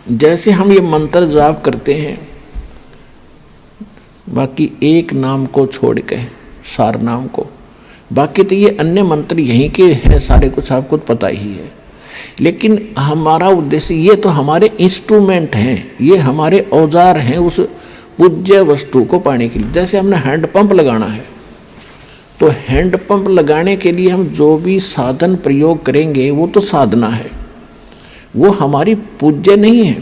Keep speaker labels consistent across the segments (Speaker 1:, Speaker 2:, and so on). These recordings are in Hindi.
Speaker 1: जैसे हम ये मंत्र जाप करते हैं, बाकी एक नाम को छोड़ के, सार नाम को, बाकी तो ये अन्य मंत्र यहीं के हैं सारे, कुछ आपको पता ही है। लेकिन हमारा उद्देश्य, ये तो हमारे इंस्ट्रूमेंट हैं, ये हमारे औजार हैं उस पूज्य वस्तु को पाने के लिए। जैसे हमने हैंडपंप लगाना है, तो हैंडपंप लगाने के लिए हम जो भी साधन प्रयोग करेंगे वो तो साधना है, वो हमारी पूज्य नहीं है।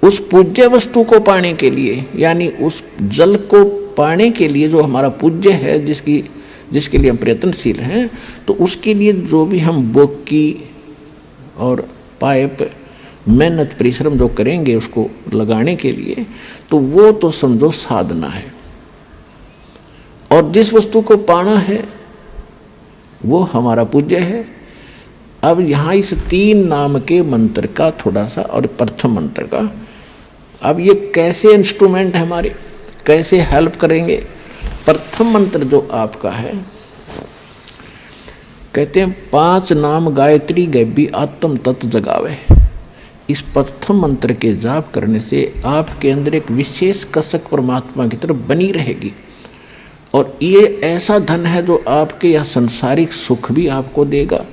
Speaker 1: उस पूज्य वस्तु को पाने के लिए, यानी उस जल को पाने के लिए जो हमारा पूज्य है, जिसके लिए हम प्रयत्नशील हैं, तो उसके लिए जो भी हम बोकी और पाइप मेहनत परिश्रम जो करेंगे उसको लगाने के लिए, तो वो तो समझो साधना है। और जिस वस्तु को पाना है वो हमारा पूज्य है। अब यहाँ इस 3 नाम के मंत्र का थोड़ा सा, और प्रथम मंत्र का, अब ये कैसे इंस्ट्रूमेंट है हमारे, कैसे हेल्प करेंगे। प्रथम मंत्र जो आपका है, कहते हैं 5 नाम गायत्री गैबी आत्म तत्व जगावे। इस प्रथम मंत्र के जाप करने से आपके अंदर एक विशेष कसक परमात्मा की तरफ बनी रहेगी, और ये ऐसा धन है जो आपके यह सांसारिक सुख भी आपको देगा,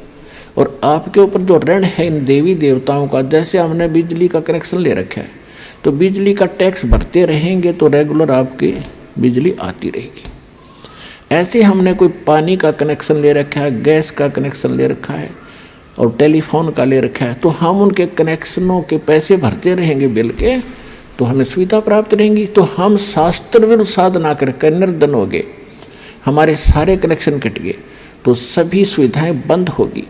Speaker 1: और आपके ऊपर जो ऋण है इन देवी देवताओं का, जैसे हमने बिजली का कनेक्शन ले रखा है, तो बिजली का टैक्स भरते रहेंगे तो रेगुलर आपकी बिजली आती रहेगी। ऐसे हमने कोई पानी का कनेक्शन ले रखा है, गैस का कनेक्शन ले रखा है, और टेलीफोन का ले रखा है, तो हम उनके कनेक्शनों के पैसे भरते रहेंगे बिल के, तो हमें सुविधा प्राप्त रहेंगी। तो हम शास्त्र विरुद्ध साधना करके निर्धन हो गए, हमारे सारे कनेक्शन कट गए, तो सभी सुविधाएं बंद होगी।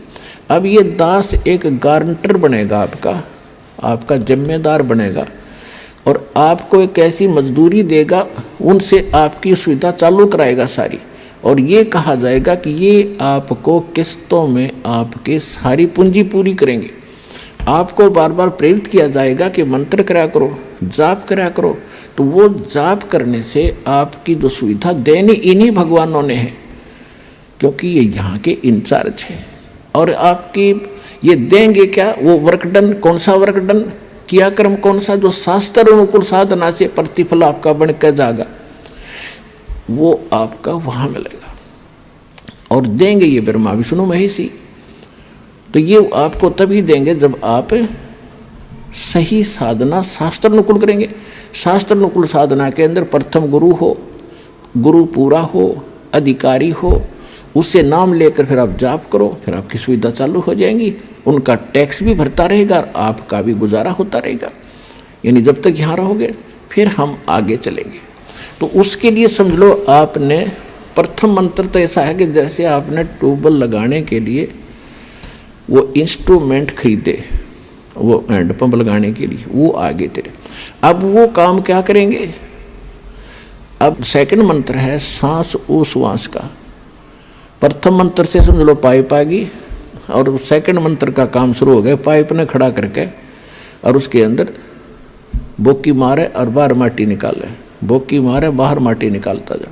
Speaker 1: अब ये दास एक गारंटर बनेगा, आपका जिम्मेदार बनेगा, और आपको एक ऐसी मजदूरी देगा, उनसे आपकी सुविधा चालू कराएगा सारी, और ये कहा जाएगा कि ये आपको किस्तों में आपके सारी पूंजी पूरी करेंगे। आपको बार बार प्रेरित किया जाएगा कि मंत्र करा करो, जाप करा करो, तो वो जाप करने से आपकी जो सुविधा देनी इन्हीं भगवानों ने है, क्योंकि ये यहाँ के इंचार्ज हैं। और आपकी ये देंगे क्या, वो वर्कडन, कौन सा वर्कडन, किया कर्म कौन सा, जो शास्त्र अनुकूल साधना से प्रतिफल आपका बन कर जाएगा, वो आपका वहाँ मिलेगा। और देंगे ये ब्रह्मा विष्णु महेशी, तो ये आपको तभी देंगे जब आप सही साधना शास्त्र अनुकूल करेंगे। शास्त्र अनुकूल साधना के अंदर प्रथम गुरु हो, गुरु पूरा हो, अधिकारी हो, उससे नाम लेकर फिर आप जाप करो, फिर आपकी सुविधा चालू हो जाएंगी। उनका टैक्स भी भरता रहेगा और आपका भी गुजारा होता रहेगा। यानी जब तक यहाँ रहोगे फिर हम आगे चलेंगे। तो उसके लिए समझ लो, आपने प्रथम मंत्र तो ऐसा है कि जैसे आपने ट्यूबवेल लगाने के लिए वो इंस्ट्रूमेंट खरीदे, वो हैंडपंप लगाने के लिए, वो आगे तेरे। अब वो काम क्या करेंगे। अब सेकंड मंत्र है सांस उश्वास का। प्रथम मंत्र से समझ लो पाइप आ गई, और सेकंड मंत्र का काम शुरू हो गया। पाइप ने खड़ा करके और उसके अंदर बोकी मारे और बाहर माटी निकाले, बोकी मारे बाहर माटी निकालता जा।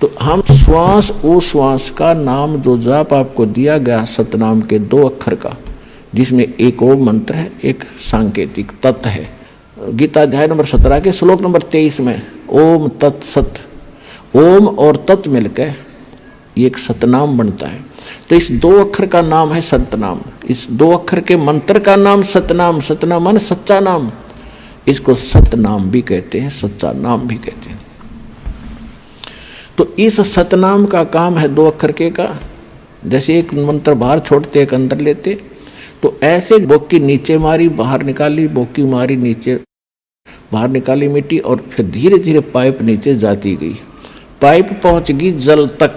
Speaker 1: तो हम श्वास उश्वास का नाम जो जाप आपको दिया गया सतनाम के 2 अक्षर का, जिसमें एक ओम मंत्र है, एक सांकेतिक तत् है। गीता अध्याय नंबर 17 के श्लोक नंबर 23 में ओम तत्सत, ओम और तत् मिलकर एक सतनाम बनता है। तो इस 2 अक्षर का नाम है सतनाम। इस 2 अक्षर के मंत्र का नाम सतनाम, सतनाम माने सच्चा नाम, इसको सतनाम भी कहते हैं, सच्चा नाम भी कहते हैं। तो इस सतनाम का काम है 2 अक्षर के का। जैसे एक मंत्र बाहर छोड़ते एक अंदर लेते, तो ऐसे बोकी नीचे मारी बाहर निकाली, बोकी मारी नीचे बाहर निकाली मिट्टी, और फिर धीरे धीरे पाइप नीचे जाती गई। पाइप पहुंच गई जल तक,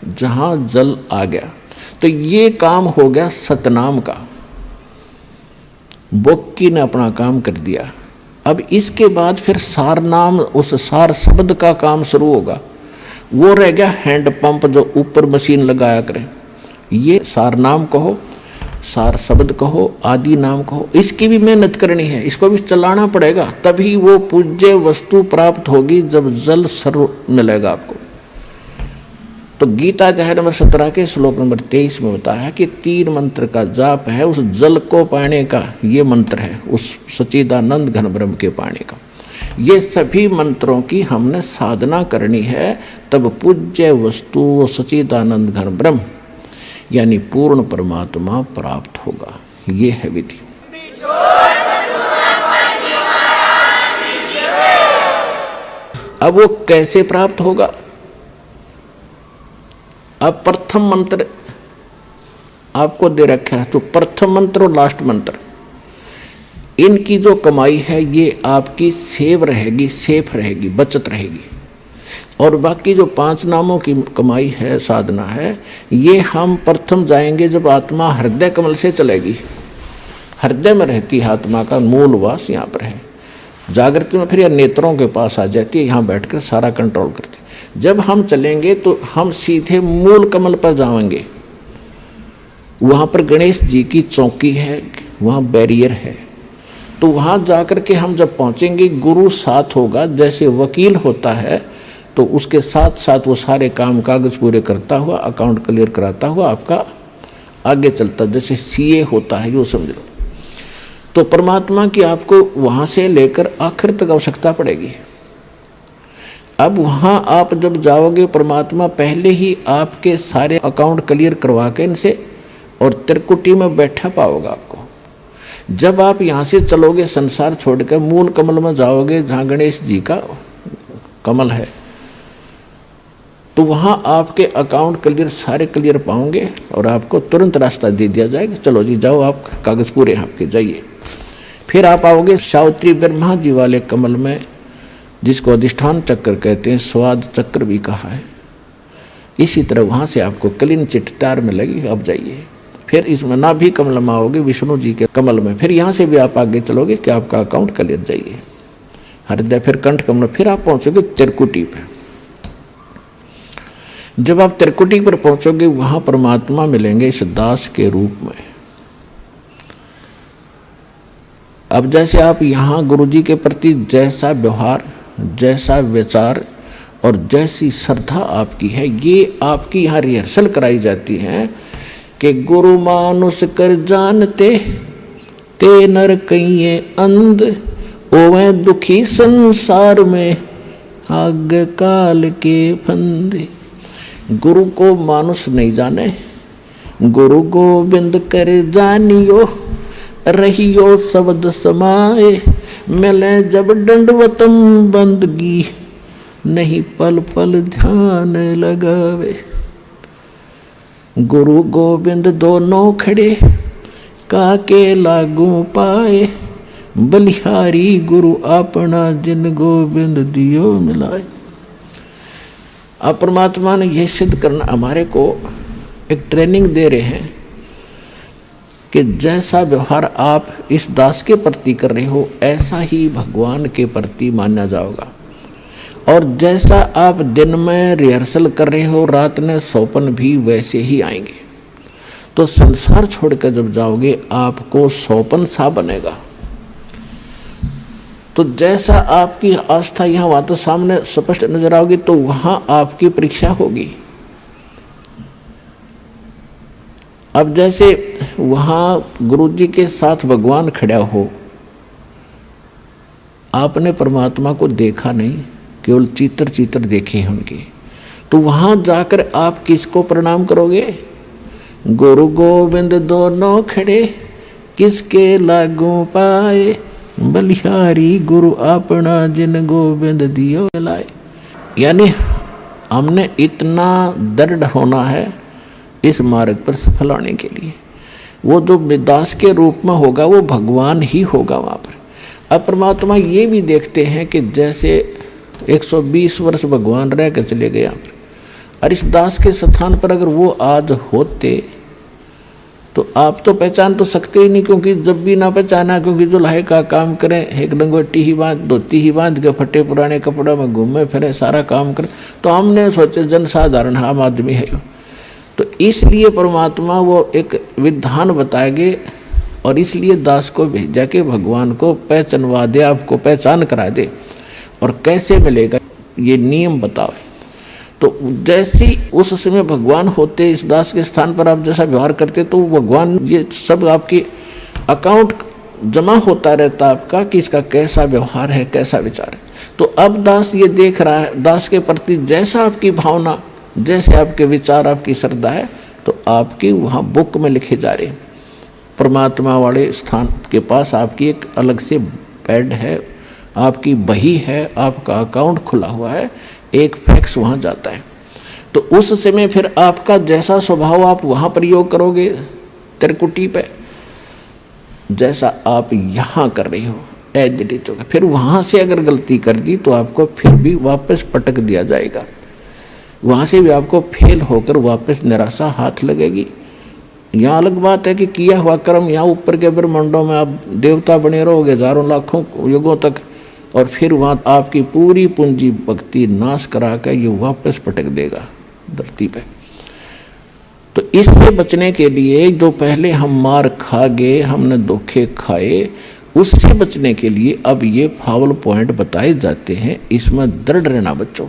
Speaker 1: जहां जल आ गया। तो ये काम हो गया सतनाम का, बोकी ने अपना काम कर दिया। अब इसके बाद फिर सार नाम, उस सार शब्द का काम शुरू होगा। वो रह गया हैंडपंप जो ऊपर मशीन लगाया करें। ये सार नाम कहो, सार शब्द कहो, आदि नाम कहो, इसकी भी मेहनत करनी है, इसको भी चलाना पड़ेगा, तभी वो पूज्य वस्तु प्राप्त होगी जब जल सर्व मिलेगा आपको। तो गीता अध्याय नंबर 17 के श्लोक नंबर 23 में बताया है कि 3 मंत्र का जाप है उस जल को पाने का, ये मंत्र है उस सच्चिदानंद घन ब्रह्म के पाने का। ये सभी मंत्रों की हमने साधना करनी है, तब पूज्य वस्तु सच्चिदानंद घन ब्रह्म यानी पूर्ण परमात्मा प्राप्त होगा। ये है विधि। अब वो कैसे प्राप्त होगा? अब प्रथम मंत्र आपको दे रखा है, तो प्रथम मंत्र और लास्ट मंत्र, इनकी जो कमाई है ये आपकी सेव रहेगी, सेफ रहेगी, बचत रहेगी। और बाकी जो 5 नामों की कमाई है, साधना है, ये हम प्रथम जाएंगे जब आत्मा हृदय कमल से चलेगी। हृदय में रहती है आत्मा का मूल वास, यहाँ पर है। जागृति में फिर यह नेत्रों के पास आ जाती है, यहाँ बैठकर सारा कंट्रोल करती है। जब हम चलेंगे तो हम सीधे मूल कमल पर जाएंगे। वहाँ पर गणेश जी की चौकी है, वहाँ बैरियर है। तो वहाँ जाकर के हम जब पहुँचेंगे, गुरु साथ होगा। जैसे वकील होता है तो उसके साथ साथ वो सारे काम कागज पूरे करता हुआ, अकाउंट क्लियर कराता हुआ आपका आगे चलता, जैसे सीए होता है, जो समझ लो। तो परमात्मा की आपको वहाँ से लेकर आखिर तक आवश्यकता पड़ेगी। अब वहाँ आप जब जाओगे, परमात्मा पहले ही आपके सारे अकाउंट क्लियर करवा के इनसे और त्रिकुटी में बैठा पाओगे आपको। जब आप यहाँ से चलोगे, संसार छोड़कर मूल कमल में जाओगे जहाँ गणेश जी का कमल है, तो वहाँ आपके अकाउंट क्लियर, सारे क्लियर पाओगे और आपको तुरंत रास्ता दे दिया जाएगा। चलो जी जाओ, आप कागज पूरे हैं आपके, जाइए। फिर आप आओगे सावित्री ब्रह्मा जी वाले कमल में, जिसको अधिष्ठान चक्र कहते हैं, स्वाद चक्र भी कहा है। इसी तरह वहाँ से आपको क्लीन चिट 4 में लगी, अब जाइए। फिर इसमें नाभि कमल में आओगे विष्णु जी के कमल में, फिर यहाँ से भी आप आगे चलोगे कि आपका अकाउंट क्लियर, जाइए हृदय, फिर कंठ कमल, फिर आप पहुँचोगे त्रिकुटी पर। जब आप त्रिकुटी पर पहुँचोगे, वहाँ परमात्मा मिलेंगे इस दास के रूप में। अब जैसे आप यहाँ गुरु जी के प्रति जैसा व्यवहार, जैसा विचार और जैसी श्रद्धा आपकी है, ये आपकी यहाँ रिहर्सल कराई जाती है कि गुरु मानुष कर जानते ते नर कहिए अंध, ओवे दुखी संसार में आग काल के फंदे। गुरु को मानुष नहीं जाने, गुरु गोविंद कर जानियो, रहियो शब्द समाए, मिले जब दंडवतम बंदगी, नहीं पल पल ध्यान लगावे। गुरु गोविंद दोनों खड़े, काके लागू पाए, बलिहारी गुरु अपना जिन गोविंद दियो मिलाए। अब परमात्मा ने यह सिद्ध करना हमारे को एक ट्रेनिंग दे रहे हैं कि जैसा व्यवहार आप इस दास के प्रति कर रहे हो, ऐसा ही भगवान के प्रति माना जाएगा। और जैसा आप दिन में रिहर्सल कर रहे हो, रात में सौपन भी वैसे ही आएंगे। तो संसार छोड़कर जब जाओगे, आपको सौपन सा बनेगा। तो जैसा आपकी आस्था यहाँ वहाँ तो सामने स्पष्ट नजर आओगी, तो वहाँ आपकी परीक्षा होगी। अब जैसे वहाँ गुरु जी के साथ भगवान खड़ा हो, आपने परमात्मा को देखा नहीं, केवल चित्र देखे हैं उनके, तो वहाँ जाकर आप किसको प्रणाम करोगे? गुरु गोविंद दोनों खड़े, किसके लागू पाए, बलिहारी गुरु अपना जिन गोविंद दियो लाए। यानी हमने इतना दृढ़ होना है इस मार्ग पर सफल होने के लिए। वो जो दास के रूप में होगा वो भगवान ही होगा वहाँ पर। अब परमात्मा ये भी देखते हैं कि जैसे 120 वर्ष भगवान रह कर चले गए यहाँ पर, और इस दास के स्थान पर अगर वो आज होते तो आप तो पहचान तो सकते ही नहीं, क्योंकि जब भी ना पहचाना, क्योंकि जो लाहे का काम करें, एक लंगोटी ही बांध, धोती ही बांध के फटे पुराने कपड़ों में घूमे फिरे, सारा काम करें, तो हमने सोचे जनसाधारण आम आदमी है। तो इसलिए परमात्मा वो एक विधान बताएंगे और इसलिए दास को भेजा के भगवान को पहचानवा दे, आपको पहचान करा दे। और कैसे मिलेगा ये नियम बताओ। तो जैसी उस समय भगवान होते इस दास के स्थान पर आप जैसा व्यवहार करते तो भगवान ये सब आपकी अकाउंट जमा होता रहता आपका कि इसका कैसा व्यवहार है, कैसा विचार है। तो अब दास ये देख रहा है, दास के प्रति जैसा आपकी भावना, जैसे आपके विचार, आपकी श्रद्धा है, तो आपकी वहाँ बुक में लिखे जा रहे। परमात्मा वाले स्थान के पास आपकी एक अलग से पैड है, आपकी बही है, आपका अकाउंट खुला हुआ है, एक फैक्स वहाँ जाता है। तो उस समय फिर आपका जैसा स्वभाव आप वहाँ प्रयोग करोगे त्रिकुटी पे, जैसा आप यहाँ कर रहे हो एज इट इज होगा। फिर वहाँ से अगर गलती कर दी तो आपको फिर भी वापस पटक दिया जाएगा, वहाँ से भी आपको फेल होकर वापस निराशा हाथ लगेगी। यहाँ अलग बात है कि किया हुआ कर्म यहाँ ऊपर के ब्रह्मांडों में आप देवता बने रहोगे हजारों लाखों युगों तक, और फिर वहाँ आपकी पूरी पूंजी भक्ति नाश करा कर ये वापस पटक देगा धरती पे। तो इससे बचने के लिए जो पहले हम मार खा गए, हमने धोखे खाए, उससे बचने के लिए अब ये फावल पॉइंट बताए जाते हैं। इसमें दृढ़ रहना बच्चों,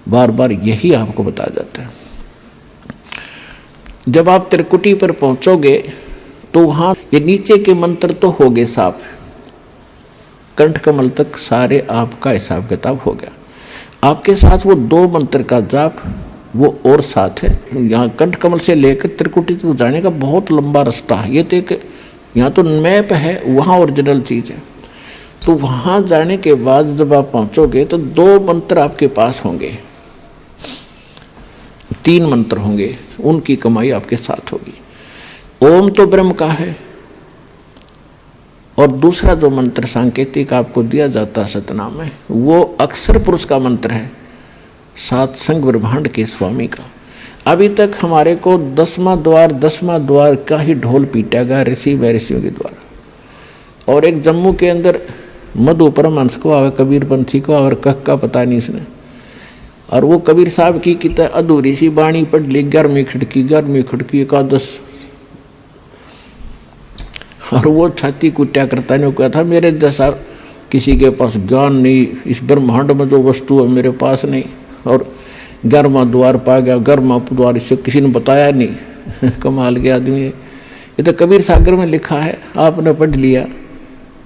Speaker 1: बार बार यही आपको बताया जाता है। जब आप त्रिकुटी पर पहुंचोगे तो वहाँ ये नीचे के मंत्र तो हो गए साफ, कंठ कमल तक सारे आपका हिसाब किताब हो गया। आपके साथ वो 2 मंत्र का जाप वो और साथ है। यहाँ कंठ कमल से लेकर त्रिकुटी तक जाने का बहुत लंबा रास्ता है। ये तो एक यहाँ तो मैप है, वहाँ ओरिजिनल चीज़ है। तो वहाँ जाने के बाद जब आप पहुँचोगे तो 2 मंत्र आपके पास होंगे, 3 मंत्र होंगे, उनकी कमाई आपके साथ होगी। ओम तो ब्रह्म का है, और दूसरा जो मंत्र सांकेतिक आपको दिया जाता है सतनाम में, वो अक्षर पुरुष का मंत्र है, सात संग ब्रह्मांड के स्वामी का। अभी तक हमारे को 10वां द्वार का ही ढोल पीटा गया ऋषि महर्षियों के द्वारा। और एक जम्मू के अंदर मधु परमहंस को आवे, कबीर पंथी को और कह का पता नहीं इसने, और वो कबीर साहब की किताब अधूरी सी बाणी पढ़ ली, 11वीं खिड़की एकादश, और वो छाती कुट्या करता ने कहा था मेरे जैसा किसी के पास ज्ञान नहीं, इस ब्रह्मांड में जो वस्तु है मेरे पास नहीं, और 11वां द्वार पा गया, 11वां द्वार इसे किसी ने बताया नहीं। कमाल के आदमी है। ये तो कबीर सागर में लिखा है, आपने पढ़ लिया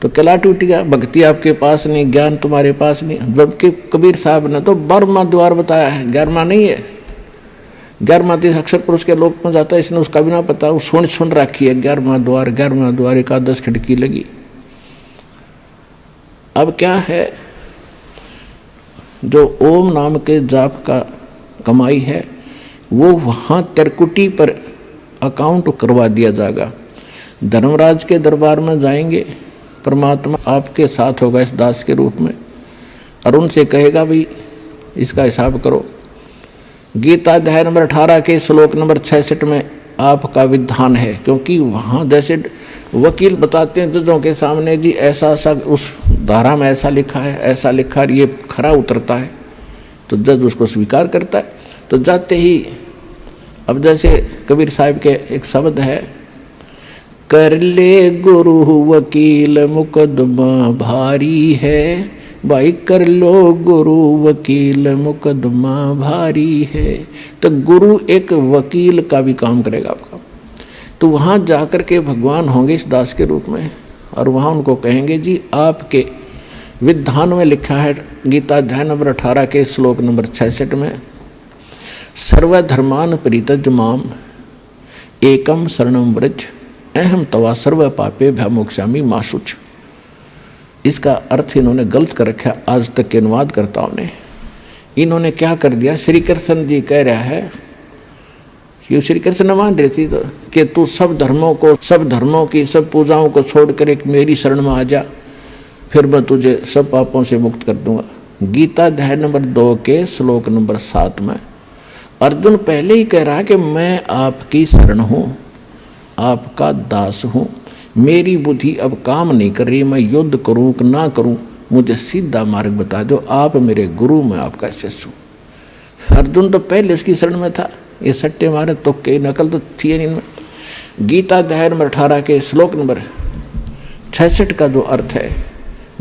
Speaker 1: तो कला टूट गया। भक्ति आपके पास नहीं, ज्ञान तुम्हारे पास नहीं, जबकि कबीर साहब ने तो 12वां द्वार बताया है, 11वां नहीं है। 11वां तो अक्षर पुरुष के लोक में जाता है, इसने उसका भी ना पता, वो सुन रखी है 11वां द्वार एकादश खिड़की लगी। अब क्या है, जो ओम नाम के जाप का कमाई है वो वहाँ त्रिकुटी पर अकाउंट करवा दिया जाएगा। धर्मराज के दरबार में जाएंगे, परमात्मा आपके साथ होगा इस दास के रूप में, और उनसे कहेगा भाई इसका हिसाब करो। गीता अध्याय नंबर 18 के श्लोक नंबर 66 में आपका विधान है, क्योंकि वहाँ जैसे वकील बताते हैं जजों के सामने जी ऐसा उस धारा में ऐसा लिखा है, ऐसा लिखा है, ये खरा उतरता है, तो जज उसको स्वीकार करता है। तो जाते ही अब जैसे कबीर साहब के एक शब्द है, कर ले गुरु वकील मुकदमा भारी है, भाई कर लो गुरु वकील मुकदमा भारी है। तो गुरु एक वकील का भी काम करेगा आपका। तो वहाँ जाकर के भगवान होंगे इस दास के रूप में, और वहाँ उनको कहेंगे जी आपके विधान में लिखा है गीता अध्याय नंबर 18 के श्लोक नंबर 66 में, सर्वधर्मान परित्यज्य माम एकम शरणम व्रज अहम तवा सर्व पापे भयमोक्षामि मा शुच। इसका अर्थ इन्होंने गलत कर रखा आज तक के अनुवादकर्ताओं ने। इन्होंने क्या कर दिया, श्री कृष्ण जी कह रहा है, ये श्री कृष्ण मान रही थी तो कि तू सब धर्मों की सब पूजाओं को छोड़कर एक मेरी शरण में आ जा, फिर मैं तुझे सब पापों से मुक्त कर दूंगा। गीता अध्याय नंबर 2 के श्लोक नंबर 7 में अर्जुन पहले ही कह रहा है कि मैं आपकी शरण हूँ, आपका दास हूँ, मेरी बुद्धि अब काम नहीं कर रही, मैं युद्ध करूँ कि ना करूँ, मुझे सीधा मार्ग बता दो, आप मेरे गुरु, मैं आपका शिष्य हूँ। अर्जुन तो पहले उसकी शरण में था, ये सट्टे मारे तो कई नकल तो थी नहीं इनमें। गीता अध्याय नंबर 18 के श्लोक नंबर 66 का जो अर्थ है,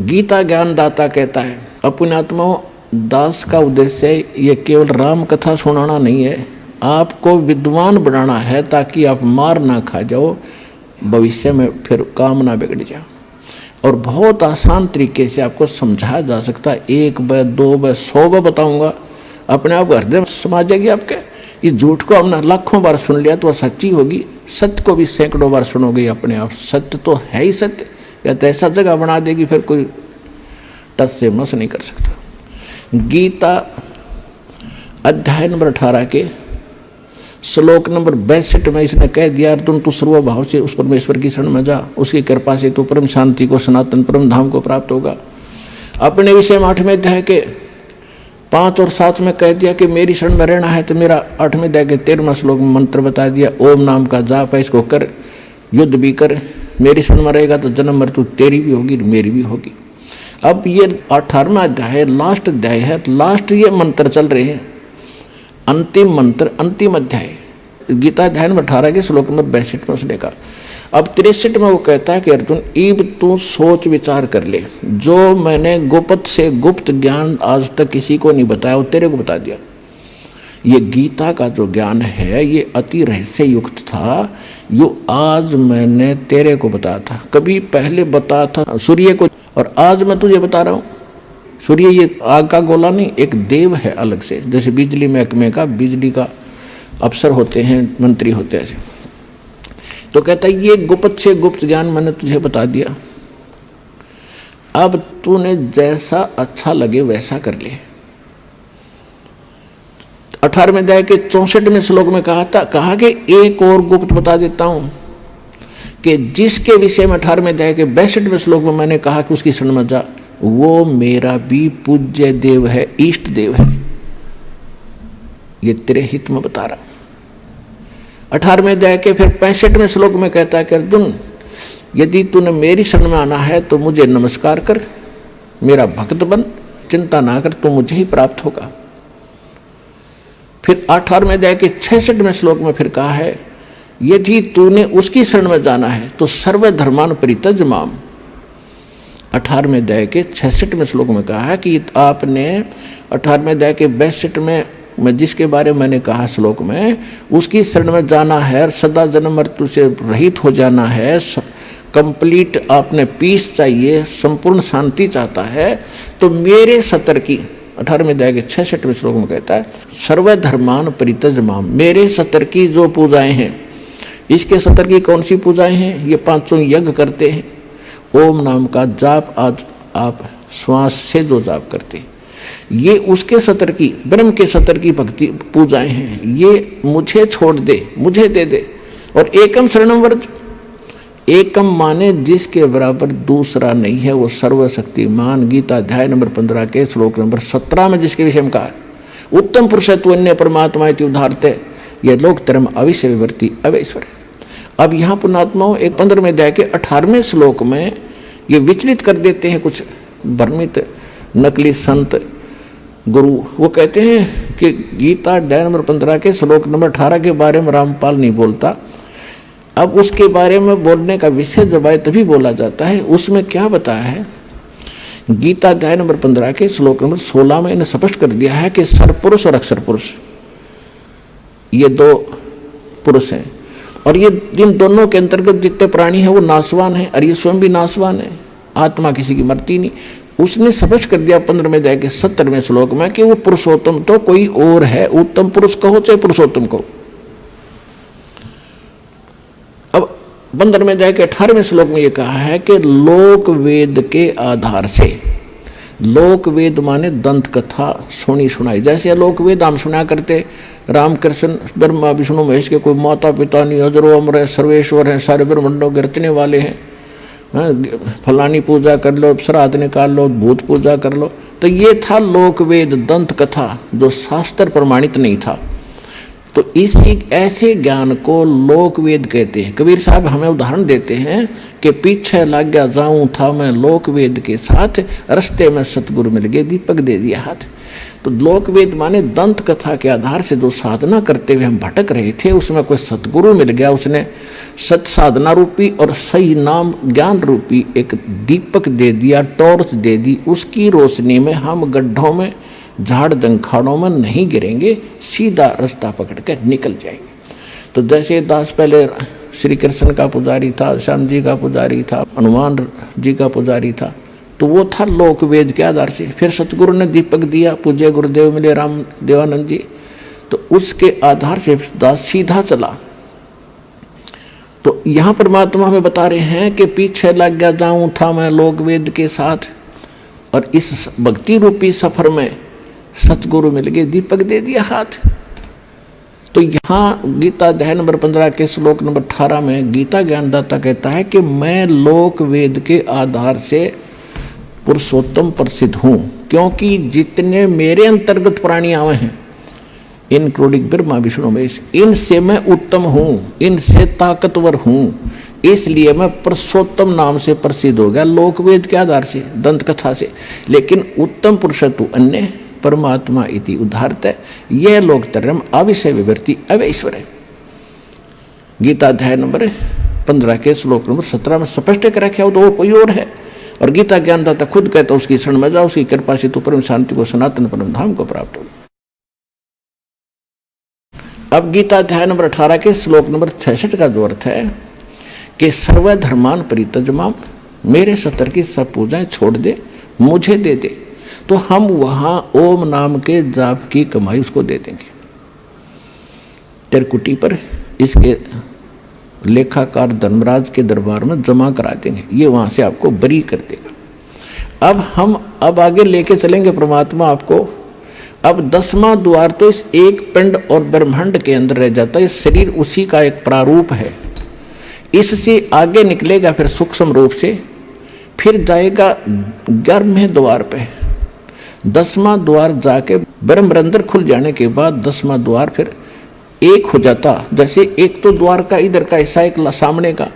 Speaker 1: गीता ज्ञानदाता कहता है अपने आत्माओं दास का उद्देश्य ये केवल राम कथा सुनाना नहीं है, आपको विद्वान बनाना है ताकि आप मार ना खा जाओ, भविष्य में फिर काम ना बिगड़ जाए। और बहुत आसान तरीके से आपको समझाया जा सकता है, 1 बार 2 बार 100 बार बताऊंगा, अपने आप हृदय में समा जाएगी आपके। इस झूठ को हमने लाखों बार सुन लिया तो सच्ची होगी, सत्य को भी सैकड़ों बार सुनोगे अपने आप, सत्य तो है ही सत्य, या तो ऐसा जगह बना देगी फिर कोई टस से मस नहीं कर सकता। गीता अध्याय नंबर 18 के श्लोक नंबर 62 में इसने कह दिया, अर्जुन तू सर्वभाव से उस परमेश्वर की शरण में जा, उसकी कृपा से तू परम शांति को, सनातन परम धाम को प्राप्त होगा। अपने विषय में 8वें अध्याय के 5 और 7 में कह दिया कि मेरी शरण में रहना है तो मेरा 8वें अध्याय के 13वां श्लोक में मंत्र बता दिया, ओम नाम का जाप है, इसको कर, युद्ध भी कर, मेरी शरण में रहेगा तो जन्म मृत्यु तेरी भी होगी मेरी भी होगी। अब ये 18वां अध्याय है, लास्ट अध्याय है, लास्ट ये मंत्र चल रहे हैं, अंतिम मंत्र, अंतिम अध्याय गीता अध्याय नंबर 18 के श्लोक नंबर 62 में उसने कहा। अब 63 में वो कहता है कि अर्जुन ईब तू सोच विचार कर ले, जो मैंने गुप्त से गुप्त ज्ञान आज तक किसी को नहीं बताया वो तेरे को बता दिया। ये गीता का जो ज्ञान है ये अति रहस्य युक्त था, यो आज मैंने तेरे को बताया था, कभी पहले बताया था सूर्य को, और आज मैं तुझे बता रहा हूँ। सूर्य ये आग का गोला नहीं, एक देव है अलग से, जैसे बिजली महकमे का बिजली का अफसर होते हैं, मंत्री होते हैं ऐसे। तो कहता है ये गुप्त से गुप्त ज्ञान मैंने तुझे बता दिया, अब तूने जैसा अच्छा लगे वैसा कर ले। 18वें अध्याय के 64वें श्लोक में कहा कि एक और गुप्त बता देता हूं कि जिसके विषय में 18वें अध्याय के 62वें श्लोक में मैंने कहा कि उसकी शरण में जा, वो मेरा भी पूज्य देव है, इष्ट देव है। ये तेरे हित में बता रहा। 18वें अध्याय के फिर 65वें श्लोक में कहता है कि अर्जुन यदि तूने मेरी शरण में आना है तो मुझे नमस्कार कर, मेरा भक्त बन, चिंता ना कर, तू मुझे ही प्राप्त होगा। फिर 18वें अध्याय के 66वें श्लोक में फिर कहा है यदि तूने उसकी शरण में जाना है तो सर्व धर्मान परित्यज माम। 18वें अध्याय के 66वें श्लोक में कहा है कि आपने 18वें अध्याय के 62वें में जिसके बारे में मैंने कहा श्लोक में, उसकी शरण में जाना है और सदा जन्म मृत्यु से रहित हो जाना है, कंप्लीट आपने पीस चाहिए, संपूर्ण शांति चाहता है, तो मेरे सतर की 18वें अध्याय के 66वें श्लोक में कहता है सर्वधर्मान परित्यज माम, मेरे सतर की जो पूजाएं हैं, इसके सतर की कौन सी पूजाएं हैं, ये 500 यज्ञ करते हैं, ओम नाम का जाप आज आप श्वास से जो जाप करते हैं, ये उसके सतर की, ब्रह्म के सतर की भक्ति पूजाएं हैं, ये मुझे छोड़ दे, मुझे दे दे। और एकम शरणम व्रज, एकम माने जिसके बराबर दूसरा नहीं है, वो सर्वशक्तिमान। गीता अध्याय नंबर 15 के श्लोक नंबर 17 में जिसके विषय में कहा है उत्तम पुरुषत्व अन्य परमात्मा इति उदाहरते, यह लोक धर्म अविश्य विवर्ती अवैश्वर। अब यहाँ पुण्यात्माओं एक 15वें अध्याय के 18वें श्लोक में ये विचलित कर देते हैं कुछ भ्रमित नकली संत गुरु। वो कहते हैं कि गीता अध्याय नंबर 15 के श्लोक नंबर 18 के बारे में रामपाल नहीं बोलता, अब उसके बारे में बोलने का विषय जब आए तभी बोला जाता है। उसमें क्या बताया है, गीता अध्याय नंबर 15 के श्लोक नंबर 16 में इन्हें स्पष्ट कर दिया है कि सरपुरुष और अक्षर पुरुष ये दो पुरुष हैं, और ये इन दोनों के अंतर्गत जितने प्राणी हैं वो नाशवान हैं, और ये स्वयं भी नाशवान है, आत्मा किसी की मरती नहीं। उसने स्पष्ट कर दिया 15वें अध्याय के 70वें श्लोक में कि वो पुरुषोत्तम तो कोई और है, उत्तम पुरुष कहो चाहे पुरुषोत्तम कहो। अब 15वें अध्याय के 18वें श्लोक में ये कहा है कि लोक वेद के आधार से, लोक वेद माने दंत कथा सुनी सुनाई, जैसे लोक वेद हम सुना करते, रामकृष्ण ब्रह्मा विष्णु महेश के कोई माता पिता नहीं, अजरो अमर है, सर्वेश्वर हैं, सारे ब्रह्मांडों के रचने वाले हैं, फलानी पूजा कर लो, श्राद्ध निकाल लो, भूत पूजा कर लो। तो ये था लोक वेद दंत कथा जो शास्त्र प्रमाणित नहीं था। तो इसी ऐसे ज्ञान को लोक वेद कहते हैं। कबीर साहब हमें उदाहरण देते हैं कि पीछे लग गया जाऊं था मैं लोक वेद के साथ, रास्ते में सतगुरु मिल गए दीपक दे दिया हाथ। तो लोक वेद माने दंत कथा के आधार से जो साधना करते हुए हम भटक रहे थे, उसमें कोई सतगुरु मिल गया, उसने सत साधना रूपी और सही नाम ज्ञान रूपी एक दीपक दे दिया, टॉर्च दे दी, उसकी रोशनी में हम गड्ढों में झाड़ जंखाड़ों में नहीं गिरेंगे, सीधा रास्ता पकड़ कर निकल जाएंगे। तो जैसे दास पहले श्री कृष्ण का पुजारी था, श्याम जी का पुजारी था, हनुमान जी का पुजारी था, तो वो था लोक वेद के आधार से। फिर सतगुरु ने दीपक दिया, पूज्य गुरुदेव मिले राम देवानंद जी, तो उसके आधार से दास सीधा चला। तो यहाँ परमात्मा हमें बता रहे हैं कि पीछे लग गया जाऊं था मैं लोक वेद के साथ, और इस भक्ति रूपी सफर में सतगुरु मिल गए, दीपक दे दिया हाथ। तो यहाँ गीता अध्याय नंबर 15 के श्लोक नंबर 18 में गीता ज्ञानदाता कहता है कि मैं लोक वेद के आधार से पुरुषोत्तम प्रसिद्ध हूँ, क्योंकि जितने मेरे अंतर्गत प्राणी आवे हैं, इंक्लूडिंग ब्रह्मा विष्णु महेश, इनसे मैं उत्तम हूँ, इनसे ताकतवर हूँ, इसलिए मैं पुरुषोत्तम नाम से प्रसिद्ध हो गया लोक वेद के आधार से, दंत कथा से। लेकिन उत्तम पुरुषत्व अन्य परमात्मा इति उदाहरत है, यह लोकतरम अविषय विवृत्ति अवैश्वर है। गीता अध्याय नंबर 15 के श्लोक नंबर 17 में स्पष्ट कर रखा हो, तो वो कोई और है। और गीता ज्ञानदाता खुद कहता है उसकी शरण में जाओ, उसकी कृपा से तू परम शांति को, सनातन परम धाम को प्राप्त हो। अब गीता अध्याय नंबर 18 के श्लोक नंबर 66 का जो अर्थ है कि सर्वधर्मान परित्यज माम, मेरे सतर की सब पूजाएं छोड़ दे, मुझे दे दे, तो हम वहां ओम नाम के जाप की कमाई उसको दे देंगे। त्रिकुटी पर इसके लेखाकार धर्मराज के दरबार में जमा करा देंगे, ये वहां से आपको बरी कर देगा। अब आगे लेके चलेंगे परमात्मा आपको। अब 10वां द्वार तो इस एक पिंड और ब्रह्मांड के अंदर रह जाता है, शरीर उसी का एक प्रारूप है। इससे आगे निकलेगा फिर सूक्ष्म रूप से, फिर जाएगा 11वें द्वार पे। 10वां द्वार जाके ब्रह्मरंध्र खुल जाने के बाद 10वां द्वार फिर एक हो जाता। जैसे एक तो द्वार का इधर का हिस्सा, एक सामने का,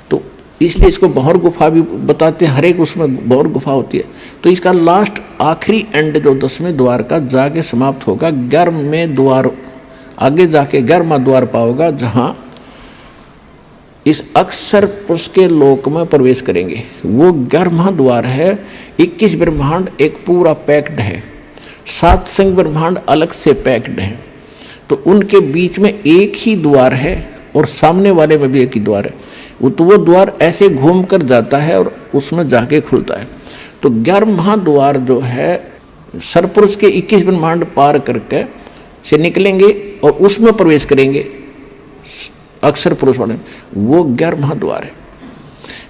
Speaker 1: तो इसलिए इसको भौर गुफा भी बताते हैं, हर एक उसमें भौर गुफा होती है। तो इसका लास्ट आखिरी एंड जो 10वें द्वार का जाके समाप्त होगा 11वें द्वार, आगे जाके 11वां द्वार पाओगा, जहाँ इस अक्षर पुरुष के लोक में प्रवेश करेंगे। वो 11वां द्वार है। 21 ब्रह्मांड एक पूरा पैक्ड है, 7 संग ब्रह्मांड अलग से पैक्ड है, तो उनके बीच में एक ही द्वार है और सामने वाले में भी एक ही द्वार है। वो द्वार ऐसे घूम कर जाता है और उसमें जाके खुलता है। तो 11वां द्वार जो है सरपुरुष के 21 ब्रह्मांड पार करके से निकलेंगे और उसमें प्रवेश करेंगे अक्षर पुरुष वाले, वो 11वां द्वार है।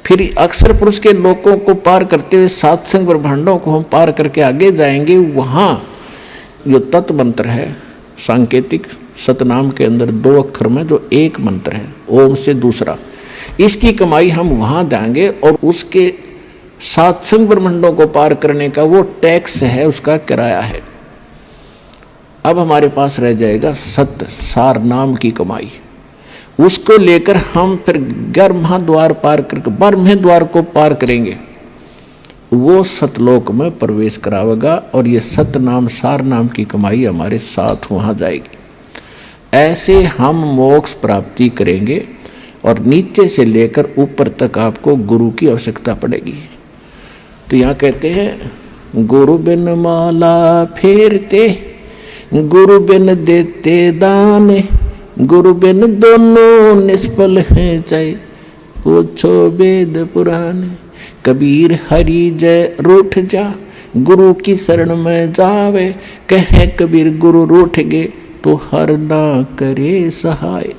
Speaker 1: फिर अक्षर पुरुष के लोकों को पार करते हुए 7 संग ब्रह्मांडों को हम पार करके आगे जाएंगे। वहाँ जो तत्व मंत्र है सांकेतिक सतनाम के अंदर 2 अक्षर में जो एक मंत्र है ओम से दूसरा, इसकी कमाई हम वहाँ देंगे और उसके 7 संग ब्रह्मांडों को पार करने का वो टैक्स है, उसका किराया है। अब हमारे पास रह जाएगा सत्य सार नाम की कमाई, उसको लेकर हम फिर 11वां द्वार पार करके 12वें द्वार को पार करेंगे, वो सतलोक में प्रवेश करावेगा और ये सत नाम सार नाम की कमाई हमारे साथ वहाँ जाएगी। ऐसे हम मोक्ष प्राप्ति करेंगे और नीचे से लेकर ऊपर तक आपको गुरु की आवश्यकता पड़ेगी। तो यहाँ कहते हैं गुरु बिन माला फेरते, गुरु बिन देते दान, गुरु बिन दोनों निष्फल हैं चाहे पूछो वेद पुराण। कबीर हरि जय रूठ जा, गुरु की शरण में जावे, कहे कबीर गुरु रूठ गे तो हर ना करे सहाय।